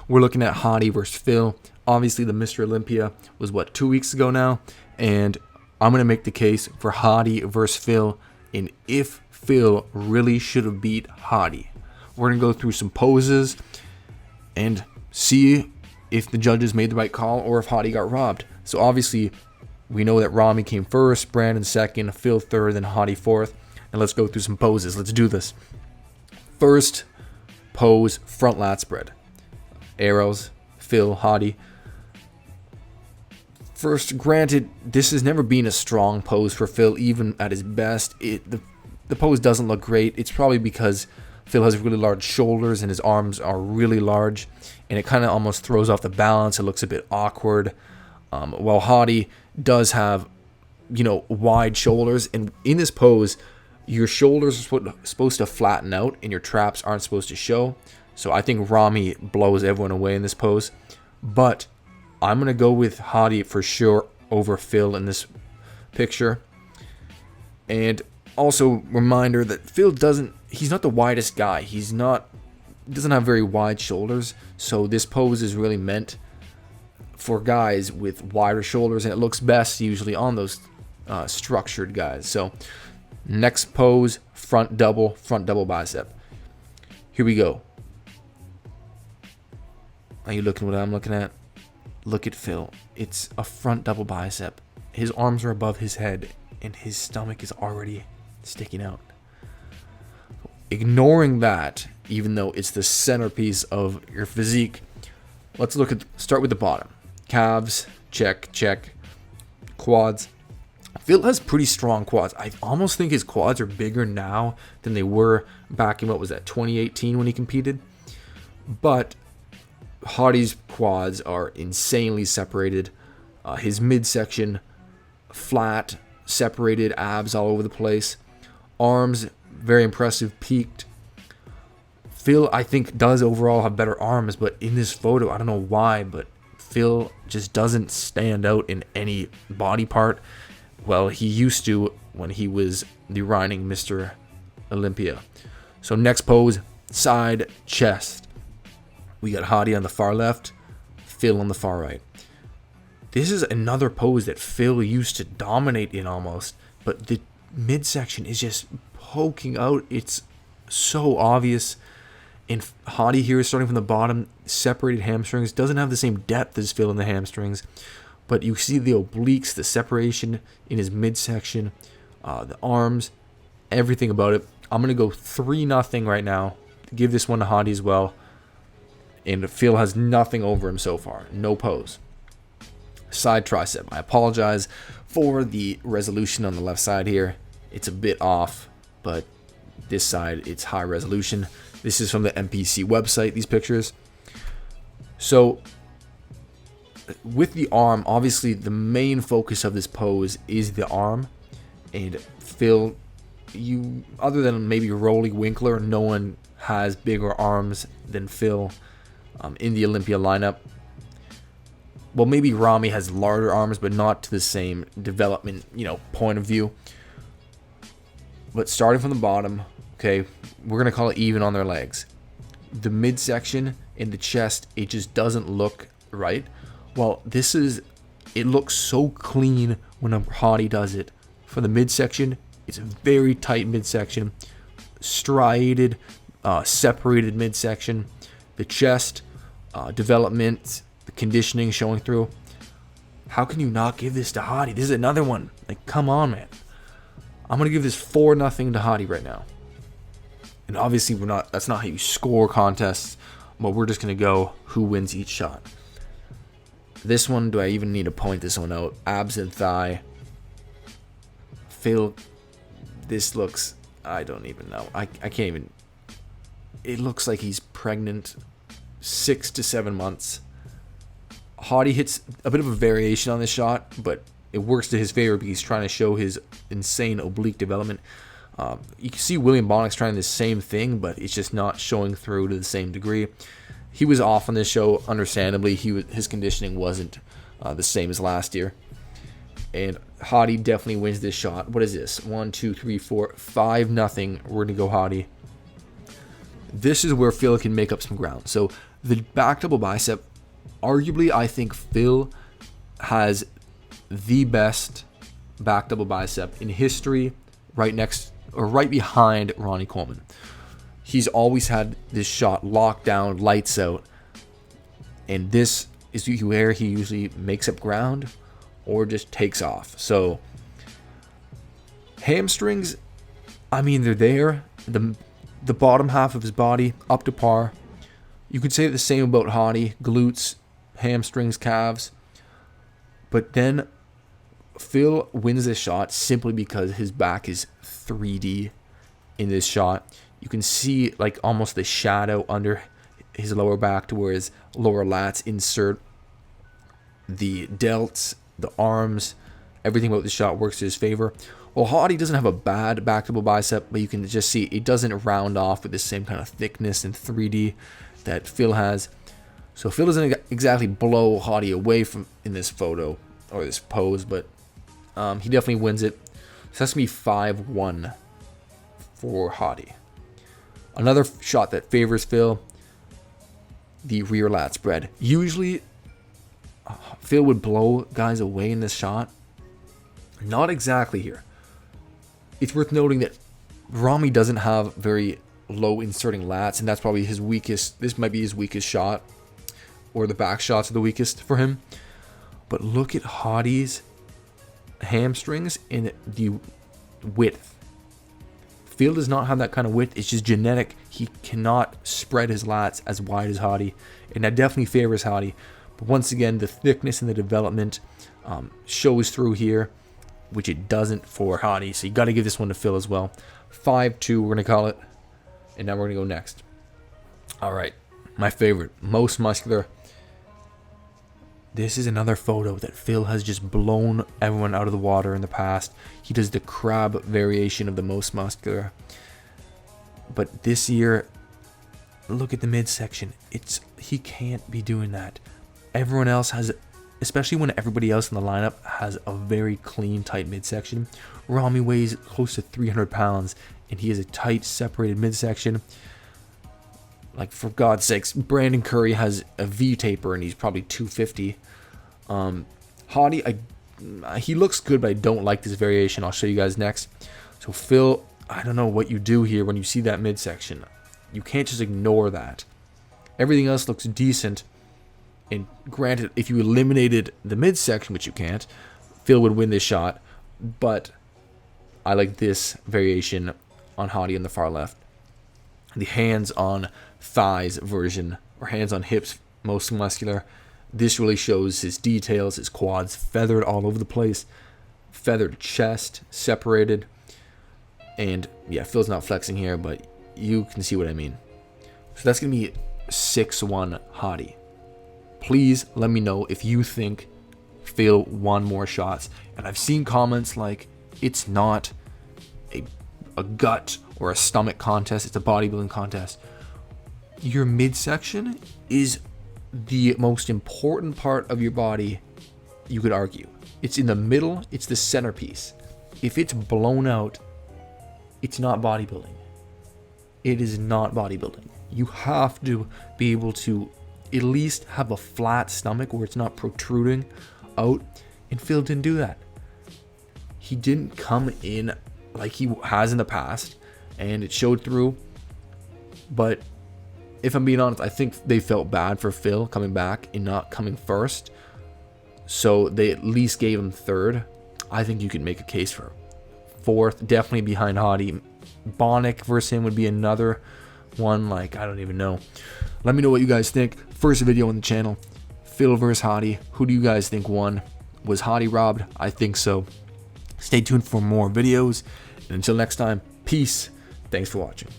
we're looking at Hadi versus Phil. Obviously, the Mr. Olympia was, 2 weeks ago now? And I'm going to make the case for Hadi versus Phil, and if Phil really should have beat Hadi. We're going to go through some poses and see if the judges made the right call or if Hadi got robbed. So obviously, we know that Rami came first, Brandon second, Phil third, then Hadi fourth. And let's go through some poses. Let's do this. First pose, front lat spread. Arrows, Phil, Hadi. First, granted, this has never been a strong pose for Phil, even at his best. The pose doesn't look great. It's probably because Phil has really large shoulders and his arms are really large, and it kind of almost throws off the balance. It looks a bit awkward. While Hadi does have, wide shoulders, and in this pose, your shoulders are supposed to flatten out and your traps aren't supposed to show. So I think Rami blows everyone away in this pose. But I'm going to go with Hadi for sure over Phil in this picture. And also, reminder that Phil he's not the widest guy. Doesn't have very wide shoulders. So this pose is really meant for guys with wider shoulders, and it looks best usually on those structured guys. So next pose, front double bicep. Here we go. Are you looking what I'm looking at? Look at Phil. It's a front double bicep. His arms are above his head, and his stomach is already sticking out. Ignoring that, even though it's the centerpiece of your physique, let's start with the bottom. Calves, check. Quads. Phil has pretty strong quads. I almost think his quads are bigger now than they were back in, 2018 when he competed. But Hadi's quads are insanely separated. His midsection, flat, separated, abs all over the place. Arms, very impressive, peaked. Phil, I think, does overall have better arms, but in this photo, I don't know why, but Phil just doesn't stand out in any body part. Well, he used to when he was the reigning Mr. Olympia. So next pose, side chest. We got Hadi on the far left, Phil on the far right. This is another pose that Phil used to dominate in almost, but the midsection is just poking out. It's so obvious. And Hadi here is starting from the bottom, separated hamstrings. Doesn't have the same depth as Phil in the hamstrings. But you see the obliques, the separation in his midsection, the arms, everything about it. I'm going to go 3-0 right now. Give this one to Hadi as well. And Phil has nothing over him so far. No pose. Side tricep. I apologize for the resolution on the left side here. It's a bit off, but this side, it's high resolution. This is from the MPC website, these pictures. So with the arm, obviously the main focus of this pose is the arm. And Phil, other than maybe Rolly Winkler, no one has bigger arms than Phil in the Olympia lineup. Well, maybe Rami has larger arms, but not to the same development, point of view. But starting from the bottom, okay, we're going to call it even on their legs. The midsection and the chest, it just doesn't look right. Well, it looks so clean when Hadi does it. For the midsection, it's a very tight midsection, striated, separated midsection. The chest, development, the conditioning showing through. How can you not give this to Hadi? This is another one. Come on, man. I'm going to give this 4-0 to Hadi right now. And obviously, that's not how you score contests, but we're just going to go who wins each shot. This one, do I even need to point this one out? Abs and thigh. Phil, this looks, I don't even know. I can't even. It looks like he's pregnant, 6 to 7 months. Hadi hits a bit of a variation on this shot, but it works to his favor because he's trying to show his insane oblique development. You can see William Bonnick's trying the same thing, but it's just not showing through to the same degree. He was off on this show, understandably. His conditioning wasn't the same as last year. And Hadi definitely wins this shot. What is this? 1, 2, 3, 4, 5-0. We're going to go Hadi. This is where Phil can make up some ground. So The back double bicep, arguably, I think Phil has the best back double bicep in history, right next or right behind Ronnie Coleman. He's always had this shot locked down, lights out, and this is where he usually makes up ground or just takes off. So hamstrings, I mean, they're there. The bottom half of his body up to par. You could say the same about Hadi, glutes, hamstrings, calves. But then Phil wins this shot simply because his back is 3D in this shot. You can see like almost the shadow under his lower back to where his lower lats insert. The delts, the arms, everything about the shot works to his favor. Well, Hadi doesn't have a bad back double bicep, but you can just see it doesn't round off with the same kind of thickness and 3D that Phil has. So Phil doesn't exactly blow Hadi away from in this photo or this pose, but he definitely wins it. So that's going to be 5-1 for Hadi. Another shot that favors Phil, the rear lat spread. Usually, Phil would blow guys away in this shot. Not exactly here. It's worth noting that Ramy doesn't have very low inserting lats, and that's probably his weakest. This might be his weakest shot, or the back shots are the weakest for him. But look at Hadi's hamstrings and the width. Phil does not have that kind of width. It's just genetic. He cannot spread his lats as wide as Hadi, and that definitely favors Hadi. But once again, the thickness and the development shows through here, which it doesn't for Hadi. So you got to give this one to Phil as well. 5-2, we're going to call it. And now we're going to go next. All right, my favorite, most muscular. This is another photo that Phil has just blown everyone out of the water in the past. He does the crab variation of the most muscular. But this year, look at the midsection. He can't be doing that. Everyone else has, especially when everybody else in the lineup has a very clean, tight midsection. Ramy weighs close to 300 pounds, and he has a tight, separated midsection. Like, for God's sakes, Brandon Curry has a V-taper, and he's probably 250. Hadi, he looks good, but I don't like this variation. I'll show you guys next. So, Phil, I don't know what you do here when you see that midsection. You can't just ignore that. Everything else looks decent. And granted, if you eliminated the midsection, which you can't, Phil would win this shot. But I like this variation on Hadi on the far left. The hands on thighs version, or hands on hips, most muscular. This really shows his details, his quads feathered all over the place. Feathered chest, separated. And yeah, Phil's not flexing here, but you can see what I mean. So that's going to be 6-1 Hadi. Please let me know if you think Phil won more shots. And I've seen comments like, it's not a gut or a stomach contest, it's a bodybuilding contest. Your midsection is the most important part of your body, you could argue. It's in the middle, it's the centerpiece. If it's blown out, it's not bodybuilding. It is not bodybuilding. You have to be able to at least have a flat stomach where it's not protruding out, and Phil didn't do that. He didn't come in like he has in the past, and it showed through. But if I'm being honest, I think they felt bad for Phil coming back and not coming first, so they at least gave him third. I think you can make a case for fourth, definitely behind Hadi. Bonick versus him would be another one. Like, I don't even know. Let me know what you guys think. First video on the channel, Phil versus Hadi. Who do you guys think won? Was Hadi robbed? I think so. Stay tuned for more videos. And until next time, peace. Thanks for watching.